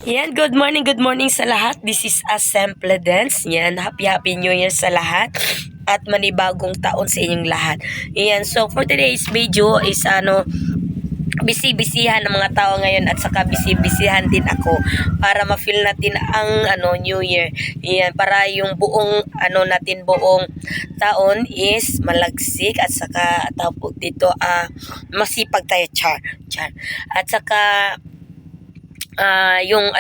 Yan, good morning sa lahat. This is Assemble Dance. Yan, happy New Year sa lahat at manibagong taon sa inyong lahat. Yan, so for today's video is busy-busyhan ng mga tao ngayon at saka busy-busyhan din ako para ma-feel natin ang New Year. Yan, para yung buong natin buong taon is malagsik at saka tawag dito masipag tayo char. At saka yung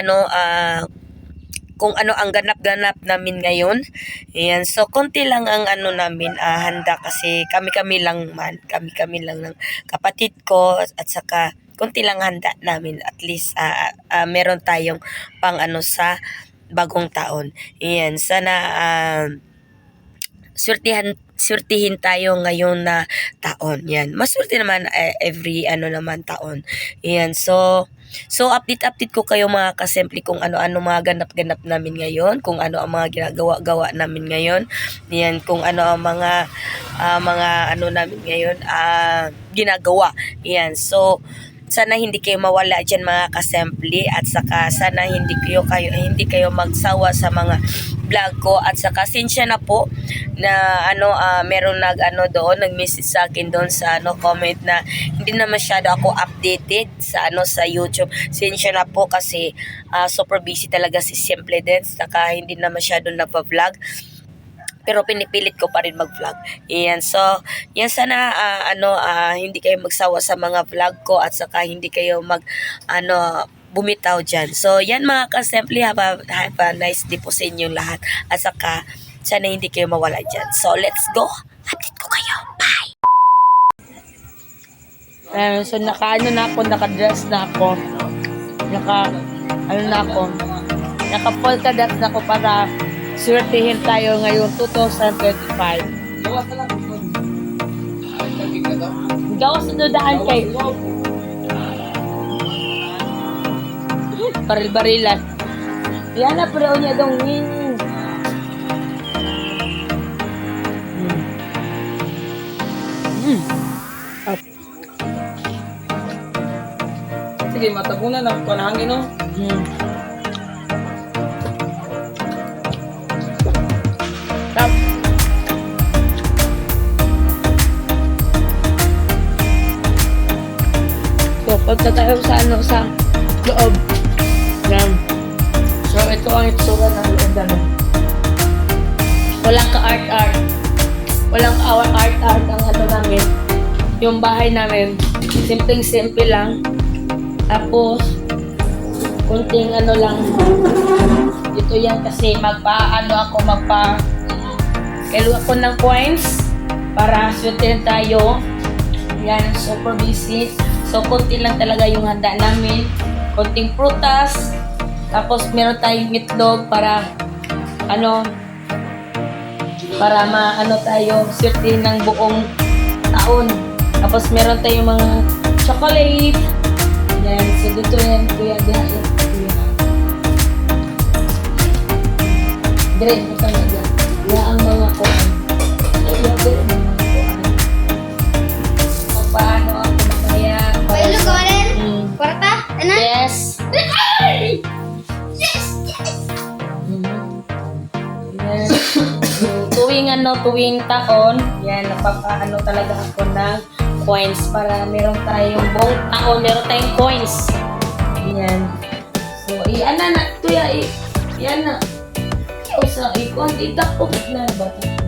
kung ano ang ganap-ganap namin ngayon. Ayan, so konti lang ang namin handa kasi kami-kami lang ng kapatid ko at saka konti lang handa namin, at least meron tayong pang sa bagong taon. Ayan, sana surtihin tayo ngayon na taon. Yan. Maswerte naman every naman taon. Yan. So update ko kayo mga kasimple kung ano-ano mga ganap-ganap namin ngayon, kung ano ang mga ginagawa-gawa namin ngayon. Yan, kung ano ang mga namin ngayon ginagawa. Yan. So sana hindi kayo mawala diyan mga kasimple, at saka sana hindi kayo magsawa sa mga vlog ko, at saka sinsya na po na meron nag-message sa akin doon sa comment na hindi na masyado ako updated sa sa YouTube. Sinsya na po kasi super busy talaga si Simple Dance, saka hindi na masyado nagpa-vlog. Pero pinipilit ko pa rin mag-vlog. Ayan, so yan, sana hindi kayo magsawa sa mga vlog ko, at saka hindi kayo bumitaw dyan. So yan mga kasimple, have a nice day po sa inyong lahat, at saka sana hindi kayo mawala dyan. So let's go, update ko kayo, bye! So naka-dress na ako. Naka-polka dot na ako para swertihin tayo ngayong 2025. Gawas na daan kay baril-barilan. Yan na pero niya dong Sige, matabunan ako pa na hangin, no? Tap. So, punta tayo sa loob. Yan. So, ito ang itsura ng loob namin. Walang ka-art-art. Walang art-art ang namin. Yung bahay namin, simpleng-simple lang. Tapos, kunting lang. Ito yan kasi kailu ako ng coins para swertihin tayo. Yan, super busy. So, konti lang talaga yung handa namin. Konting prutas. Tapos, meron tayong itlog para tayo swertihin ng buong taon. Tapos, meron tayong mga chocolate. Yan, so dito yan, kuya. Dire, ito na dyan. Yan ang mga kuwan. Paano ako mamaya? Pwede ko rin? Kwarta? Ano? Yes. Yes! Yan. Tuwing taon, yan, talaga ako ng coins para meron tayong buong taon, meron tayong coins. Yan. So, iyan na, tuya, iyan na. Sa ikon, itakot na ba ito?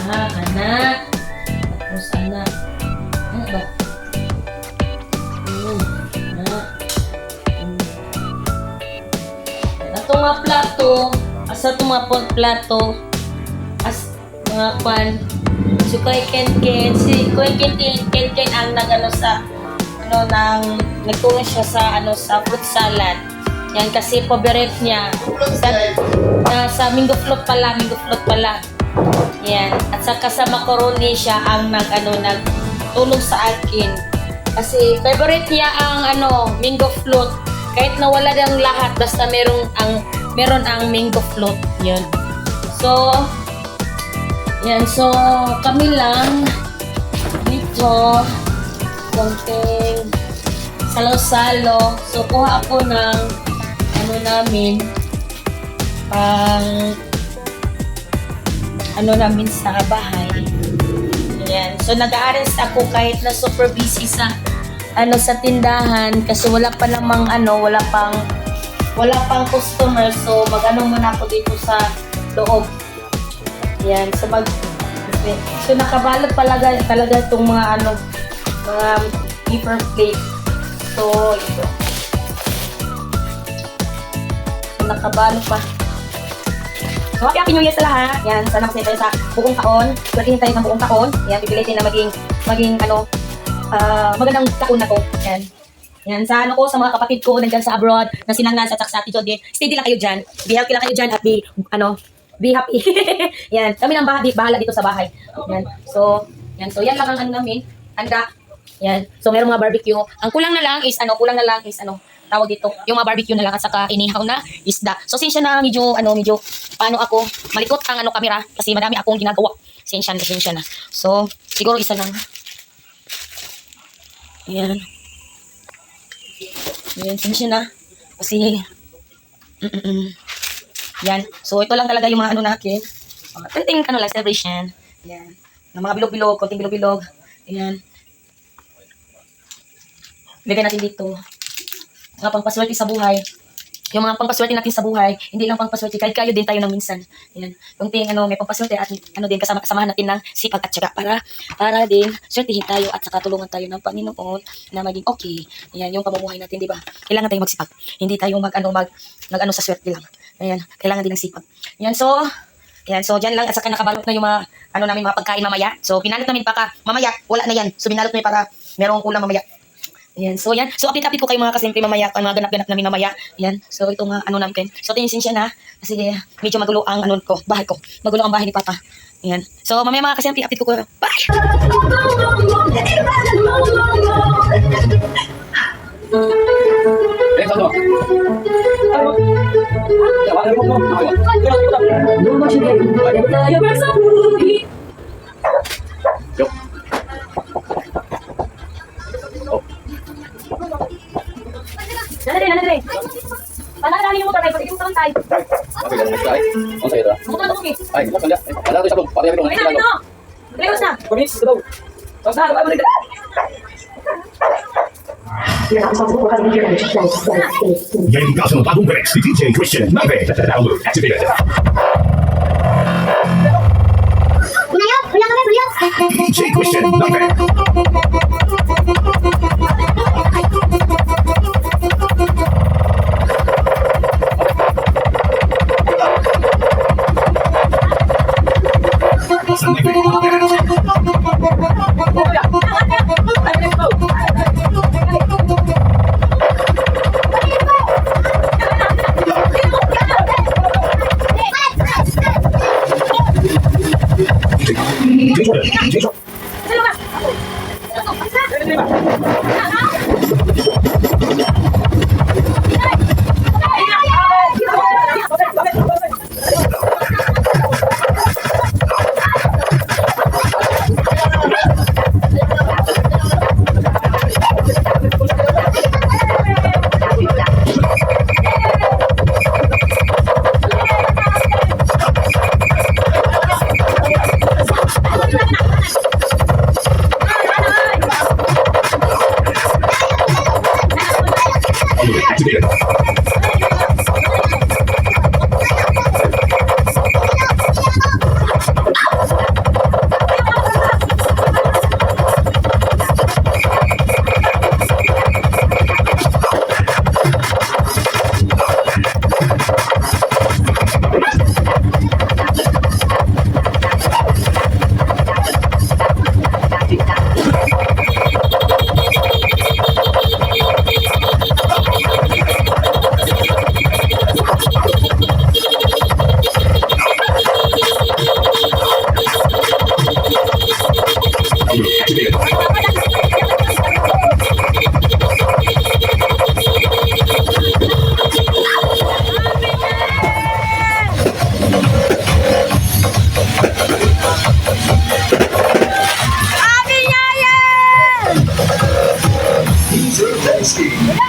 Anak. Tapos, anak. Ano ba? Anak. Ito nga plato. Asa ito mga plato. As mga kwan. Si Kuya Ken. Si Kuya Ken ang nagtulong siya sa fruit salad. Yan kasi favorite niya. Sa Mingo Float pala. Yan. At saka sa macaroni siya ang nagtulong sa akin. Kasi favorite niya ang Mingo Float. Kahit nawala ng lahat, basta meron ang Mingo Float. Yun. So, yan. So, kami lang dito. Konting salo-salo. So, kuha ako ng ano namin, pang ano namin sa bahay. Ayan. So nag-aaral ako kahit na super busy sa sa tindahan kasi wala pa namang wala pang customer. So mag-ano muna ako dito sa loob. Ayan. So nakabalot talaga itong mga mga paper plate. So ito. So nakabalot pa. So, happy New Year sa lahat. Yan, sana masaya tayo sa buong taon. Pwede tayo ng buong taon. Yan, pipilitin na maging magandang taon na to. Yan. Yan, sa sa mga kapatid ko nandyan sa abroad, na sinanglan sa Ate Jody. Steady lang kayo dyan. Be healthy lang kayo dyan at be happy. Yan, kami lang bahala dito sa bahay. Yan, so yan lang ang namin. Handa. Yan, so meron mga barbecue. Ang kulang na lang is tawag dito, yung mga barbecue na lang at saka inihaw na isda. So, sinsya na medyo paano ako, malikot ang camera kasi marami akong ginagawa. Sinsya na. So, siguro isa lang. Ayan. Ayan, sinsya na. Kasi, yan. So, ito lang talaga yung mga natin. Konting lang, celebration. Ayan. Ng mga bilog-bilog, konting bilog-bilog. Ayan. Lagay natin dito. Mga pangpaswerte sa buhay. Yung mga pangpaswerte natin sa buhay, hindi lang pangpaswerte, kahit kayo din tayo ng minsan. Yan. Yung may pangpaswerte at din kasamahan natin ng sipag at syaga para din swertihin tayo at saka tulungan tayo ng Panginoon na maging okay. Yan, yung pamumuhay natin, di ba? Kailangan tayong magsipag. Hindi tayo mag sa swerte lang. Ayan, kailangan din ng sipag. Yan, so dyan lang at saka nakabalot na yung mga namin mga pagkain mamaya. So pinalot namin mamaya, wala na yan. So binalot namin para merong ulam mamaya. Ayan, so yan. So update ko kayo mga kasimple mamaya, mga ganap-ganap namin mamaya. Ayan, so ito nga namin. So tinsin siya na, kasi medyo magulo ang bahay ko. Magulo ang bahay ni Papa. Ayan. So mamaya mga kasimple, update ko. Bye! Nandre. Panalali yung motor tayo, pati yung motor tayo. Ano sa'yo ito? Motor na tuki. Ay, bukas kanya. Wala ko sa blog. Pati Ay na, no. Lagos na. Promise, ito daw. Tapos na, balik na. Llegado a un Rex y DJ Christian 9. Download activated. DJ Christian 9.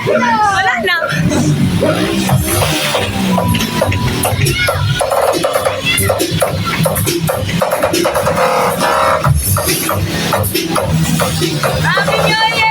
Wala na. Happy New Year!